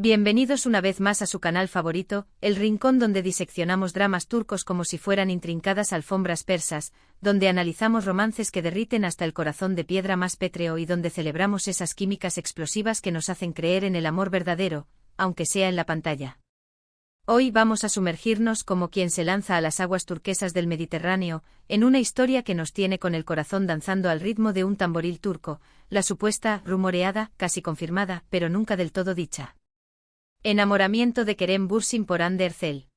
Bienvenidos una vez más a su canal favorito, el rincón donde diseccionamos dramas turcos como si fueran intrincadas alfombras persas, donde analizamos romances que derriten hasta el corazón de piedra más pétreo y donde celebramos esas químicas explosivas que nos hacen creer en el amor verdadero, aunque sea en la pantalla. Hoy vamos a sumergirnos como quien se lanza a las aguas turquesas del Mediterráneo, en una historia que nos tiene con el corazón danzando al ritmo de un tamboril turco, la supuesta, rumoreada, casi confirmada, pero nunca del todo dicha. Enamoramiento de Kerem Bürsin por Hande Erçel.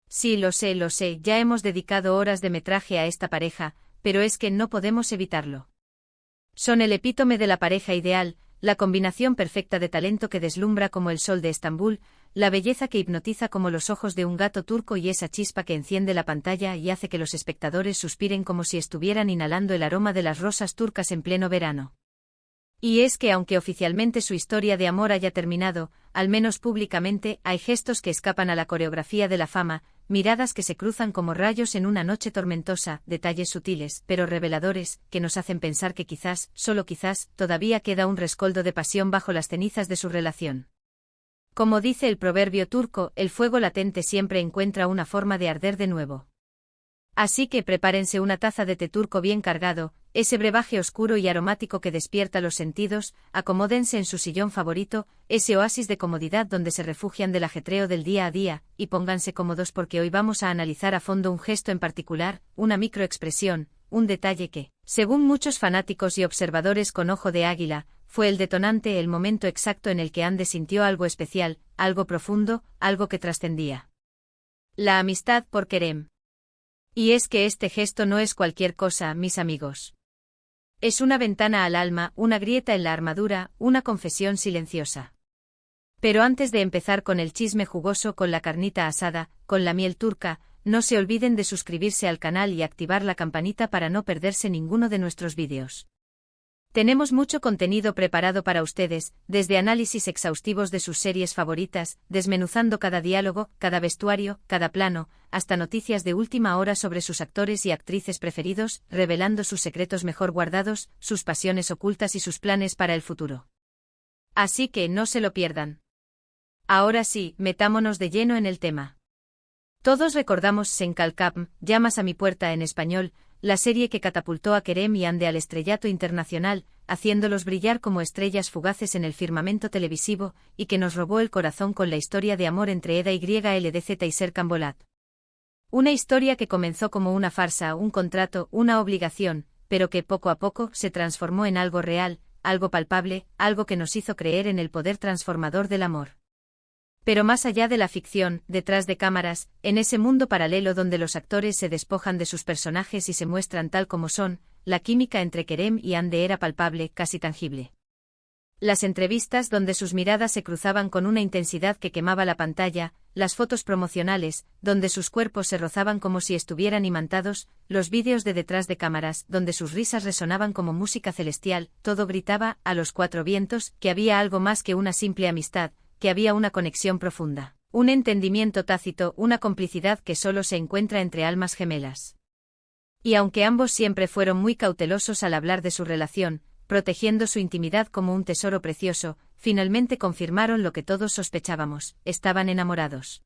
Sí, lo sé, ya hemos dedicado horas de metraje a esta pareja, pero es que no podemos evitarlo. Son el epítome de la pareja ideal, la combinación perfecta de talento que deslumbra como el sol de Estambul, la belleza que hipnotiza como los ojos de un gato turco y esa chispa que enciende la pantalla y hace que los espectadores suspiren como si estuvieran inhalando el aroma de las rosas turcas en pleno verano. Y es que aunque oficialmente su historia de amor haya terminado, al menos públicamente, hay gestos que escapan a la coreografía de la fama, miradas que se cruzan como rayos en una noche tormentosa, detalles sutiles, pero reveladores, que nos hacen pensar que quizás, solo quizás, todavía queda un rescoldo de pasión bajo las cenizas de su relación. Como dice el proverbio turco, el fuego latente siempre encuentra una forma de arder de nuevo. Así que prepárense una taza de té turco bien cargado, ese brebaje oscuro y aromático que despierta los sentidos, acomódense en su sillón favorito, ese oasis de comodidad donde se refugian del ajetreo del día a día, y pónganse cómodos porque hoy vamos a analizar a fondo un gesto en particular, una microexpresión, un detalle que, según muchos fanáticos y observadores con ojo de águila, fue el detonante, el momento exacto en el que Hande sintió algo especial, algo profundo, algo que trascendía. La amistad por Kerem. Y es que este gesto no es cualquier cosa, mis amigos. Es una ventana al alma, una grieta en la armadura, una confesión silenciosa. Pero antes de empezar con el chisme jugoso, con la carnita asada, con la miel turca, no se olviden de suscribirse al canal y activar la campanita para no perderse ninguno de nuestros vídeos. Tenemos mucho contenido preparado para ustedes, desde análisis exhaustivos de sus series favoritas, desmenuzando cada diálogo, cada vestuario, cada plano, hasta noticias de última hora sobre sus actores y actrices preferidos, revelando sus secretos mejor guardados, sus pasiones ocultas y sus planes para el futuro. Así que no se lo pierdan. Ahora sí, metámonos de lleno en el tema. Todos recordamos Senkalkapm, Llamas a mi puerta en español, la serie que catapultó a Kerem y Hande al estrellato internacional, haciéndolos brillar como estrellas fugaces en el firmamento televisivo, y que nos robó el corazón con la historia de amor entre Eda YLDZ y Serkan Bolat. Una historia que comenzó como una farsa, un contrato, una obligación, pero que poco a poco se transformó en algo real, algo palpable, algo que nos hizo creer en el poder transformador del amor. Pero más allá de la ficción, detrás de cámaras, en ese mundo paralelo donde los actores se despojan de sus personajes y se muestran tal como son, la química entre Kerem y Hande era palpable, casi tangible. Las entrevistas donde sus miradas se cruzaban con una intensidad que quemaba la pantalla, las fotos promocionales, donde sus cuerpos se rozaban como si estuvieran imantados, los vídeos de detrás de cámaras, donde sus risas resonaban como música celestial, todo gritaba, a los cuatro vientos, que había algo más que una simple amistad, que había una conexión profunda, un entendimiento tácito, una complicidad que solo se encuentra entre almas gemelas. Y aunque ambos siempre fueron muy cautelosos al hablar de su relación, protegiendo su intimidad como un tesoro precioso, finalmente confirmaron lo que todos sospechábamos: estaban enamorados.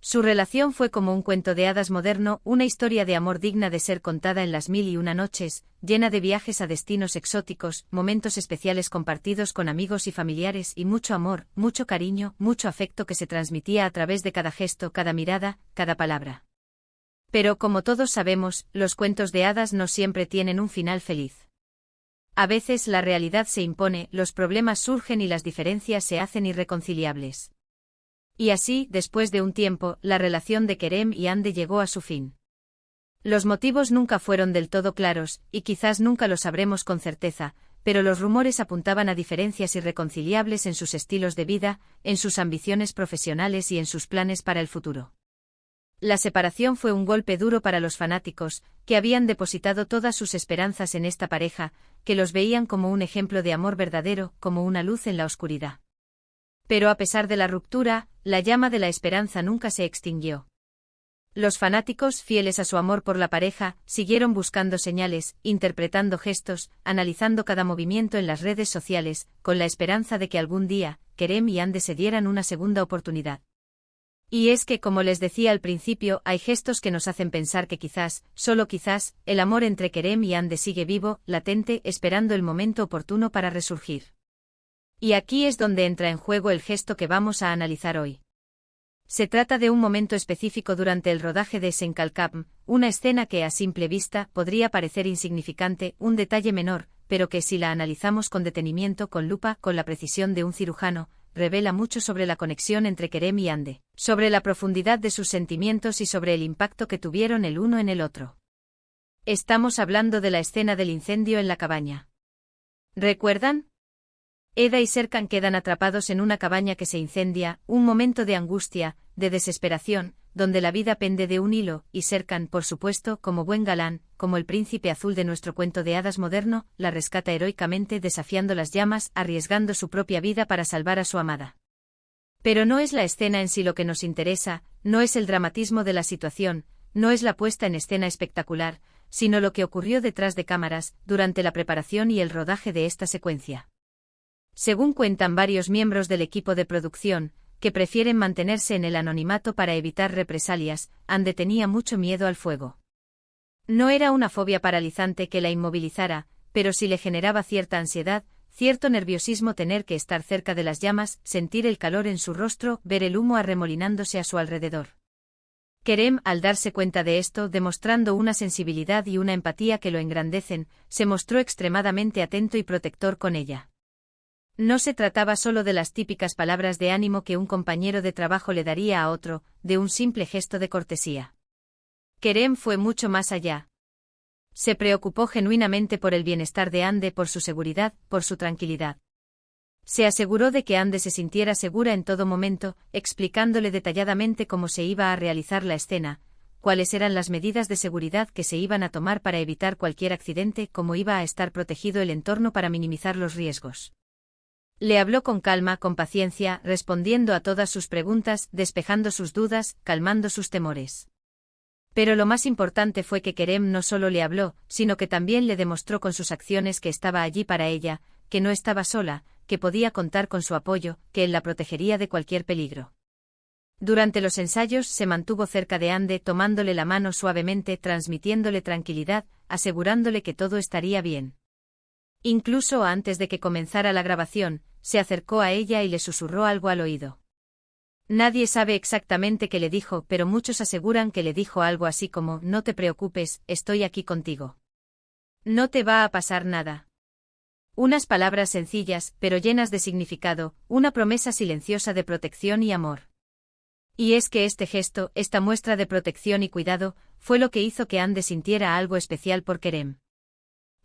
Su relación fue como un cuento de hadas moderno, una historia de amor digna de ser contada en las 1001 noches, llena de viajes a destinos exóticos, momentos especiales compartidos con amigos y familiares y mucho amor, mucho cariño, mucho afecto que se transmitía a través de cada gesto, cada mirada, cada palabra. Pero como todos sabemos, los cuentos de hadas no siempre tienen un final feliz. A veces la realidad se impone, los problemas surgen y las diferencias se hacen irreconciliables. Y así, después de un tiempo, la relación de Kerem y Hande llegó a su fin. Los motivos nunca fueron del todo claros, y quizás nunca lo sabremos con certeza, pero los rumores apuntaban a diferencias irreconciliables en sus estilos de vida, en sus ambiciones profesionales y en sus planes para el futuro. La separación fue un golpe duro para los fanáticos, que habían depositado todas sus esperanzas en esta pareja, que los veían como un ejemplo de amor verdadero, como una luz en la oscuridad. Pero a pesar de la ruptura, la llama de la esperanza nunca se extinguió. Los fanáticos, fieles a su amor por la pareja, siguieron buscando señales, interpretando gestos, analizando cada movimiento en las redes sociales, con la esperanza de que algún día, Kerem y Hande se dieran una segunda oportunidad. Y es que, como les decía al principio, hay gestos que nos hacen pensar que quizás, solo quizás, el amor entre Kerem y Hande sigue vivo, latente, esperando el momento oportuno para resurgir. Y aquí es donde entra en juego el gesto que vamos a analizar hoy. Se trata de un momento específico durante el rodaje de Senkalkam, una escena que a simple vista podría parecer insignificante, un detalle menor, pero que si la analizamos con detenimiento, con lupa, con la precisión de un cirujano, revela mucho sobre la conexión entre Kerem y Hande, sobre la profundidad de sus sentimientos y sobre el impacto que tuvieron el uno en el otro. Estamos hablando de la escena del incendio en la cabaña. ¿Recuerdan? Eda y Serkan quedan atrapados en una cabaña que se incendia, un momento de angustia, de desesperación, donde la vida pende de un hilo, y Serkan, por supuesto, como buen galán, como el príncipe azul de nuestro cuento de hadas moderno, la rescata heroicamente desafiando las llamas, arriesgando su propia vida para salvar a su amada. Pero no es la escena en sí lo que nos interesa, no es el dramatismo de la situación, no es la puesta en escena espectacular, sino lo que ocurrió detrás de cámaras, durante la preparación y el rodaje de esta secuencia. Según cuentan varios miembros del equipo de producción, que prefieren mantenerse en el anonimato para evitar represalias, Hande tenía mucho miedo al fuego. No era una fobia paralizante que la inmovilizara, pero sí le generaba cierta ansiedad, cierto nerviosismo tener que estar cerca de las llamas, sentir el calor en su rostro, ver el humo arremolinándose a su alrededor. Kerem, al darse cuenta de esto, demostrando una sensibilidad y una empatía que lo engrandecen, se mostró extremadamente atento y protector con ella. No se trataba solo de las típicas palabras de ánimo que un compañero de trabajo le daría a otro, de un simple gesto de cortesía. Kerem fue mucho más allá. Se preocupó genuinamente por el bienestar de Hande, por su seguridad, por su tranquilidad. Se aseguró de que Hande se sintiera segura en todo momento, explicándole detalladamente cómo se iba a realizar la escena, cuáles eran las medidas de seguridad que se iban a tomar para evitar cualquier accidente, cómo iba a estar protegido el entorno para minimizar los riesgos. Le habló con calma, con paciencia, respondiendo a todas sus preguntas, despejando sus dudas, calmando sus temores. Pero lo más importante fue que Kerem no solo le habló, sino que también le demostró con sus acciones que estaba allí para ella, que no estaba sola, que podía contar con su apoyo, que él la protegería de cualquier peligro. Durante los ensayos se mantuvo cerca de Hande, tomándole la mano suavemente, transmitiéndole tranquilidad, asegurándole que todo estaría bien. Incluso antes de que comenzara la grabación, se acercó a ella y le susurró algo al oído. Nadie sabe exactamente qué le dijo, pero muchos aseguran que le dijo algo así como: no te preocupes, estoy aquí contigo. No te va a pasar nada. Unas palabras sencillas, pero llenas de significado, una promesa silenciosa de protección y amor. Y es que este gesto, esta muestra de protección y cuidado, fue lo que hizo que Hande sintiera algo especial por Kerem.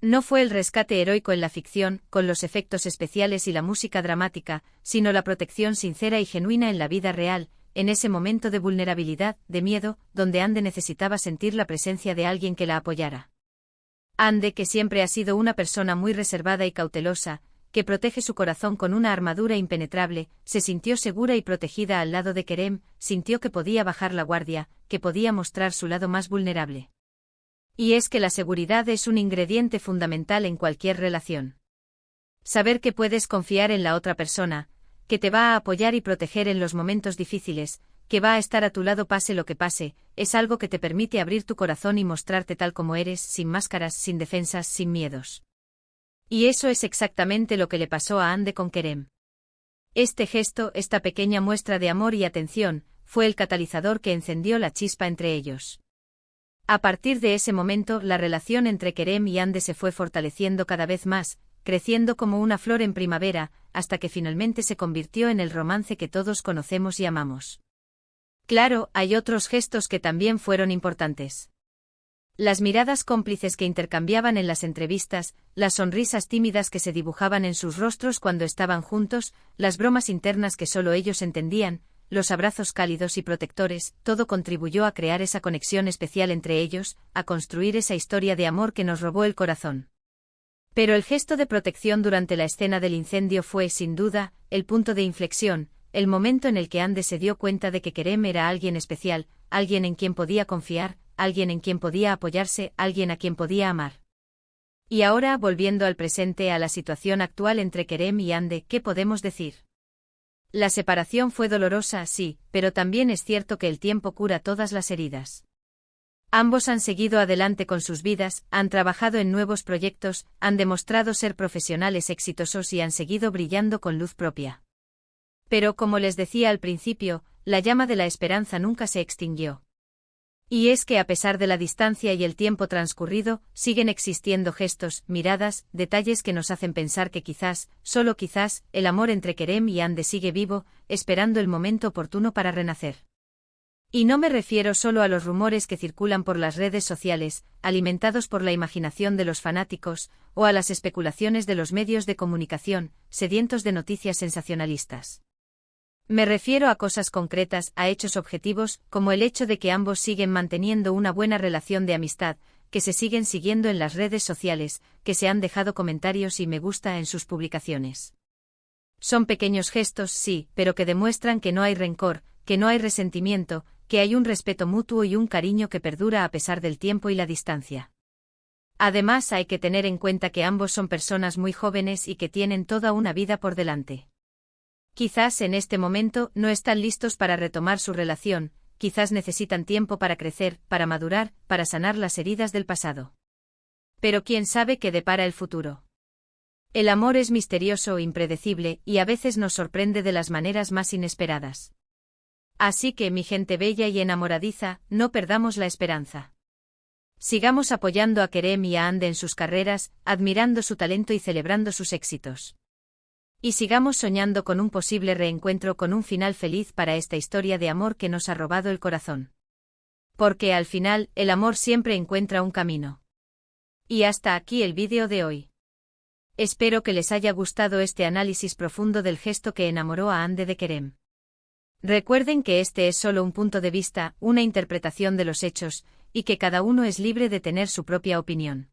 No fue el rescate heroico en la ficción, con los efectos especiales y la música dramática, sino la protección sincera y genuina en la vida real, en ese momento de vulnerabilidad, de miedo, donde Hande necesitaba sentir la presencia de alguien que la apoyara. Hande, que siempre ha sido una persona muy reservada y cautelosa, que protege su corazón con una armadura impenetrable, se sintió segura y protegida al lado de Kerem, sintió que podía bajar la guardia, que podía mostrar su lado más vulnerable. Y es que la seguridad es un ingrediente fundamental en cualquier relación. Saber que puedes confiar en la otra persona, que te va a apoyar y proteger en los momentos difíciles, que va a estar a tu lado pase lo que pase, es algo que te permite abrir tu corazón y mostrarte tal como eres, sin máscaras, sin defensas, sin miedos. Y eso es exactamente lo que le pasó a Hande con Kerem. Este gesto, esta pequeña muestra de amor y atención, fue el catalizador que encendió la chispa entre ellos. A partir de ese momento, la relación entre Kerem y Hande se fue fortaleciendo cada vez más, creciendo como una flor en primavera, hasta que finalmente se convirtió en el romance que todos conocemos y amamos. Claro, hay otros gestos que también fueron importantes. Las miradas cómplices que intercambiaban en las entrevistas, las sonrisas tímidas que se dibujaban en sus rostros cuando estaban juntos, las bromas internas que solo ellos entendían, los abrazos cálidos y protectores, todo contribuyó a crear esa conexión especial entre ellos, a construir esa historia de amor que nos robó el corazón. Pero el gesto de protección durante la escena del incendio fue, sin duda, el punto de inflexión, el momento en el que Hande se dio cuenta de que Kerem era alguien especial, alguien en quien podía confiar, alguien en quien podía apoyarse, alguien a quien podía amar. Y ahora, volviendo al presente, a la situación actual entre Kerem y Hande, ¿qué podemos decir? La separación fue dolorosa, sí, pero también es cierto que el tiempo cura todas las heridas. Ambos han seguido adelante con sus vidas, han trabajado en nuevos proyectos, han demostrado ser profesionales exitosos y han seguido brillando con luz propia. Pero como les decía al principio, la llama de la esperanza nunca se extinguió. Y es que a pesar de la distancia y el tiempo transcurrido, siguen existiendo gestos, miradas, detalles que nos hacen pensar que quizás, solo quizás, el amor entre Kerem y Hande sigue vivo, esperando el momento oportuno para renacer. Y no me refiero solo a los rumores que circulan por las redes sociales, alimentados por la imaginación de los fanáticos, o a las especulaciones de los medios de comunicación, sedientos de noticias sensacionalistas. Me refiero a cosas concretas, a hechos objetivos, como el hecho de que ambos siguen manteniendo una buena relación de amistad, que se siguen siguiendo en las redes sociales, que se han dejado comentarios y me gusta en sus publicaciones. Son pequeños gestos, sí, pero que demuestran que no hay rencor, que no hay resentimiento, que hay un respeto mutuo y un cariño que perdura a pesar del tiempo y la distancia. Además, hay que tener en cuenta que ambos son personas muy jóvenes y que tienen toda una vida por delante. Quizás en este momento no están listos para retomar su relación, quizás necesitan tiempo para crecer, para madurar, para sanar las heridas del pasado. Pero quién sabe qué depara el futuro. El amor es misterioso e impredecible y a veces nos sorprende de las maneras más inesperadas. Así que, mi gente bella y enamoradiza, no perdamos la esperanza. Sigamos apoyando a Kerem y a Hande en sus carreras, admirando su talento y celebrando sus éxitos. Y sigamos soñando con un posible reencuentro, con un final feliz para esta historia de amor que nos ha robado el corazón. Porque al final, el amor siempre encuentra un camino. Y hasta aquí el vídeo de hoy. Espero que les haya gustado este análisis profundo del gesto que enamoró a Hande de Kerem. Recuerden que este es solo un punto de vista, una interpretación de los hechos, y que cada uno es libre de tener su propia opinión.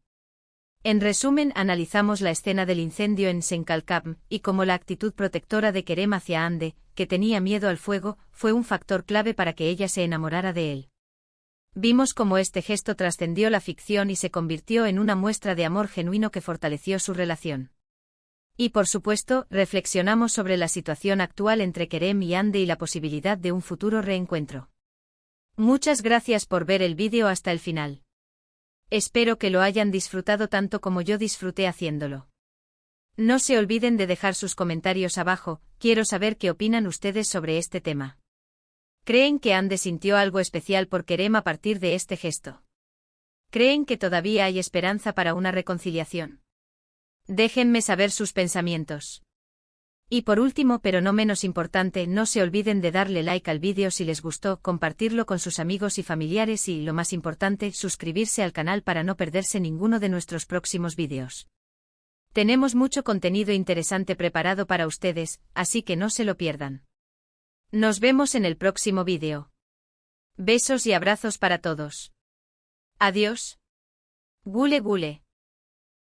En resumen, analizamos la escena del incendio en Senkalkam, y cómo la actitud protectora de Kerem hacia Hande, que tenía miedo al fuego, fue un factor clave para que ella se enamorara de él. Vimos cómo este gesto trascendió la ficción y se convirtió en una muestra de amor genuino que fortaleció su relación. Y por supuesto, reflexionamos sobre la situación actual entre Kerem y Hande y la posibilidad de un futuro reencuentro. Muchas gracias por ver el vídeo hasta el final. Espero que lo hayan disfrutado tanto como yo disfruté haciéndolo. No se olviden de dejar sus comentarios abajo, quiero saber qué opinan ustedes sobre este tema. ¿Creen que Hande sintió algo especial por Kerem a partir de este gesto? ¿Creen que todavía hay esperanza para una reconciliación? Déjenme saber sus pensamientos. Y por último, pero no menos importante, no se olviden de darle like al vídeo si les gustó, compartirlo con sus amigos y familiares y, lo más importante, suscribirse al canal para no perderse ninguno de nuestros próximos vídeos. Tenemos mucho contenido interesante preparado para ustedes, así que no se lo pierdan. Nos vemos en el próximo vídeo. Besos y abrazos para todos. Adiós. Gule gule.